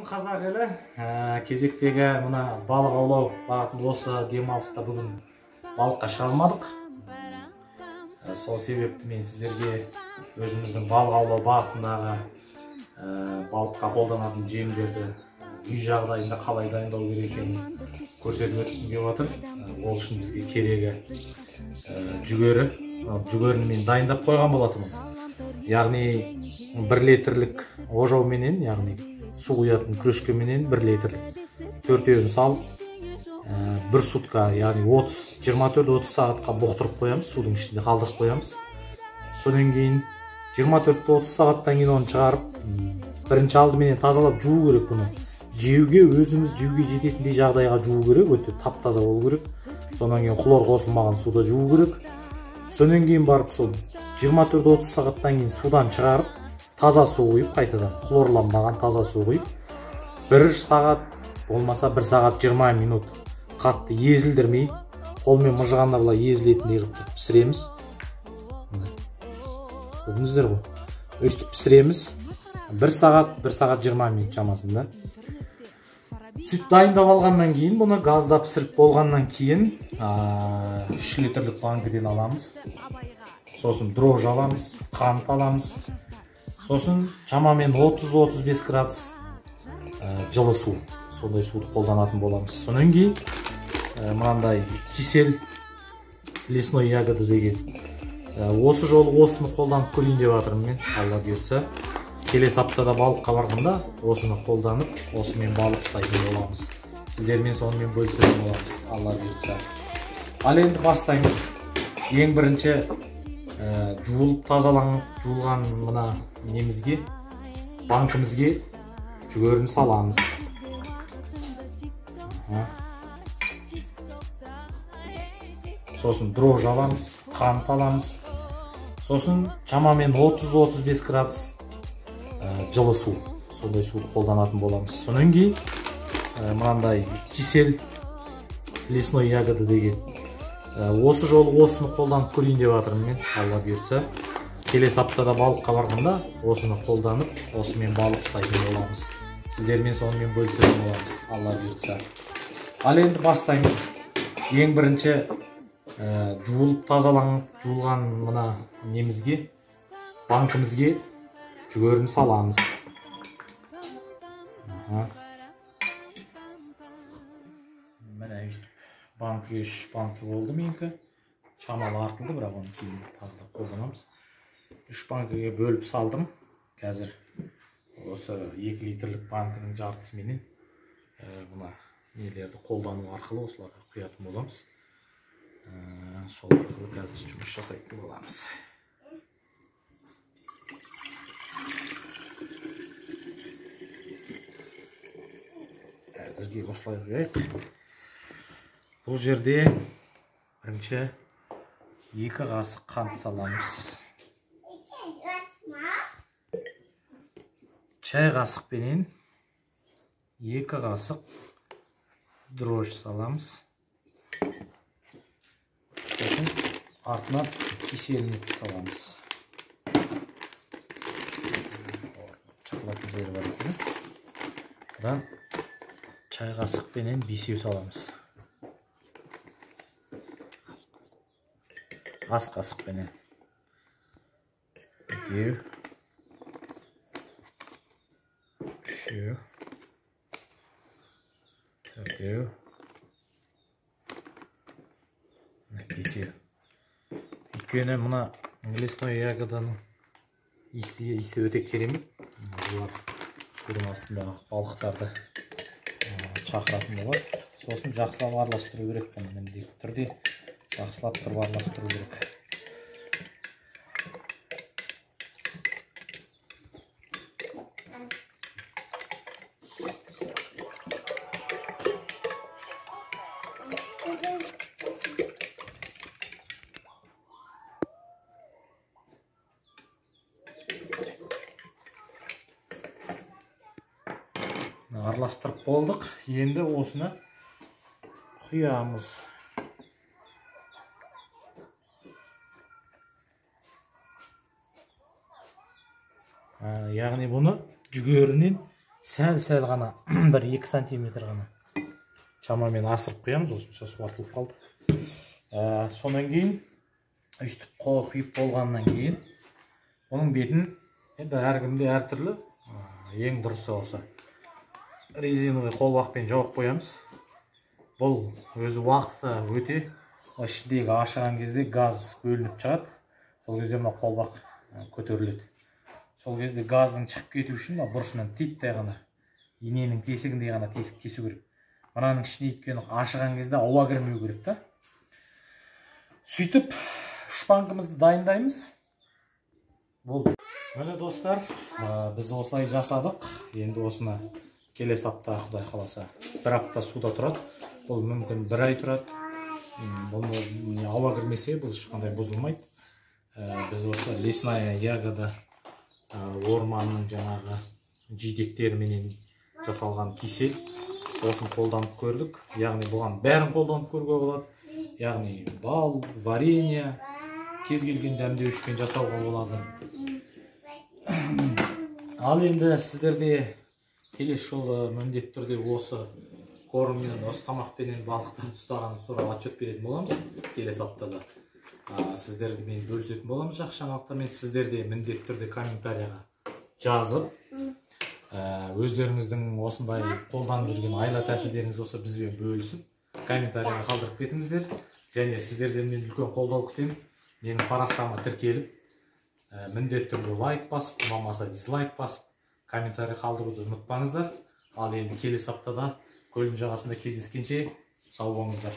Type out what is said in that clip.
қазақ елі. Кезектегі мына балық аулау бағытында осы демалыста бүгін балыққа шыға алмадық. Сол себепті мен сіздерге өзіміздің балық аулау бағытындағы балыққа қолданатын жемдерді үй жағдайында қалай дайындау керек екенін көрсетіп өткім келіп отыр. Ол үшін бізге керегі жүгеріні мен дайындап қойған болатынмын. Яғни 1 литрлік ожауменен, яғни су құятын кружкаменен 1 литрлік 4-еуін салып, 1 сутка, яғни 24-30 сағатқа бұқтырып қоямыз, судың ішінде қалдырып қоямыз. Содан кейін 24-30 сағаттан кейін оны шығарып, бірінші алдыменен тазалап жуу керек бұны. Жеуге, өзіңіз жеуге жететіндей жағдайға жуу керек, өте тап-таза болу керек. Содан кейін хлор қосылмаған суда жуу керек. Содан кейін барып сол 24-30 сағаттан кейін судан шығарып, таза су құйып, қайтадан хлорланбаған таза су құйып, 1 сағат, болмаса 1 сағат 20 минут қатты езілдірмей, қолмен мыжығанда былай езілетіндей қылып пісіреміз. Көрдіңіздер ғой. Өстіп пісіреміз. 1 сағат 20 минут шамасында. Сүт дайындап алғаннан кейін, бұны газда пісіріп болғаннан кейін 3 литрлік банкіден аламыз. Сосын дрожж аламыз, қант аламыз. Сосын шамамен 30-35 градус жылы су. Сондай суды қолданатын боламыз. Сонан кейін мынандай кисел лесной ягода деген. Осы жолы осыны қолданып көрейін деп жатырмын мен, Алла бұйыртса. Келесі аптада балыққа барғанда осыны қолданып, осымен балық ұстайтын боламыз. Сіздермен сонымен бөлісетін боламыз, Алла бұйыртса. Ал енді бастаймыз. Ең бірінші жуылып жуылған мына немізге, банкімізге жүгеріні саламыз. Сосын дрожж аламыз, қант аламыз. Сосын шамамен 30-35 градус жылы су. Сондай суды қолданатын боламыз. Сонан кейін мынандай кисел лесной ягода деген. Осы жолы осыны қолданып көрейін деп жатырмын мен, Алла бұйыртса. Келесі аптада балыққа барғанда осыны қолданып, осымен балық ұстайтын боламыз. Сіздермен сонымен бөлісетін боламыз, Алла бұйыртса. Ал енді бастаймыз. Ең бірінші жуылып жуылған мына немізге, банкімізге жүгеріні саламыз. Міне банкіге 3 банкі болды менікі. Шамалы артылды, бірақ оны кейін тағы да қолданамыз. 3 банкіге бөліп салдым. Қазір осы 2 литрлік банкінің жартысыменен мына нелерді қолдану арқылы осыларға құятын боламыз. Сол арқылы қазір жұмыс жасайтын боламыз. Әзірге осылай қойайық. Бұл жерде бірінші 2 қасық қант саламыз. Чай қасықпенен 2 қасық дрожж саламыз. Сосын артынан киселін саламыз. Чақылатын жері бар екен. Бұдан чай қасықпенен 5 саламыз. Ас қасықпенен 2, 3, 4, 5. Өйткені мұна лесной ягоданың иісі өте керемет. Бұлар судың астындағы балықтарды шақыратын болады. Сосын жақсылап араластыру керек. Міндетті түрде жақсылап тұрып араластыру керек. Араластырып болдық. Енді осыны құямыз. Яғни бұны жүгерінен сәл ғана 1-2 сантиметр ғана шамамен асырып қоямыз. Осынша су артылып қалды. Сонан кейін өйстіп құйып болғаннан кейін оның бетін енді әркімде әртүрлі, ең дұрысы осы резиновый қолбақпен жауып қоямыз. Бұл өзі уақыты өте, ішіндегі ашыған кезде газ бөлініп шығады. Сол кезде мына қолбақ көтеріледі. Сол кезде газдың шығып кету үшін бұрышынан титтей ғана, иненің тесігіндей ғана тесік тесу керек. Мынаның ішіне өйткені ашыған кезде ауа кірмеу керек та. Сөйтіп шпангымызды дайындаймыз. Болды. Міне достар, біз осылай жасадық. Енді осыны келесі апта, Құдай қаласа, 1 апта суда тұрады. Бұл мүмкін 1 ай тұрады. Бұл ауа кірмесе, бұл ешқандай бұзылмайды. Біз осы лесная ягода орманның жаңағы жидектеріменен жасалған кисель. Осын қолданып көрдік. Яғни бұған бәрін қолданып көруге болады. Яғни бал, варенье, кез келген дәмдеуішпен жасауға болады. Ал енді сіздерде келесі жолы міндетті түрде осы корммен, осы тамақпенен балықтарды ұстағанымыз туралы отчет беретін боламыз. Келесі аптада сіздерді мен бөлісетін боламыз жақсы жаңалықтармен. Сіздерде міндетті түрде комментарияға жазып, өздеріңіздің осындай қолданып жүрген айла тәсілдеріңіз болса бізбен бөлісіп, комментарияға қалдырып кетіңіздер. Және сіздерден мен үлкен қолдау күтемін. Менің парақшама тіркеліп, міндетті түрде лайк басып, ұнамаса дизлайк басып, комментарий қалдыруды ұмытпаңыздар. Ал енді келесі аптада көлдің жағасында кездескенше сау болыңыздар.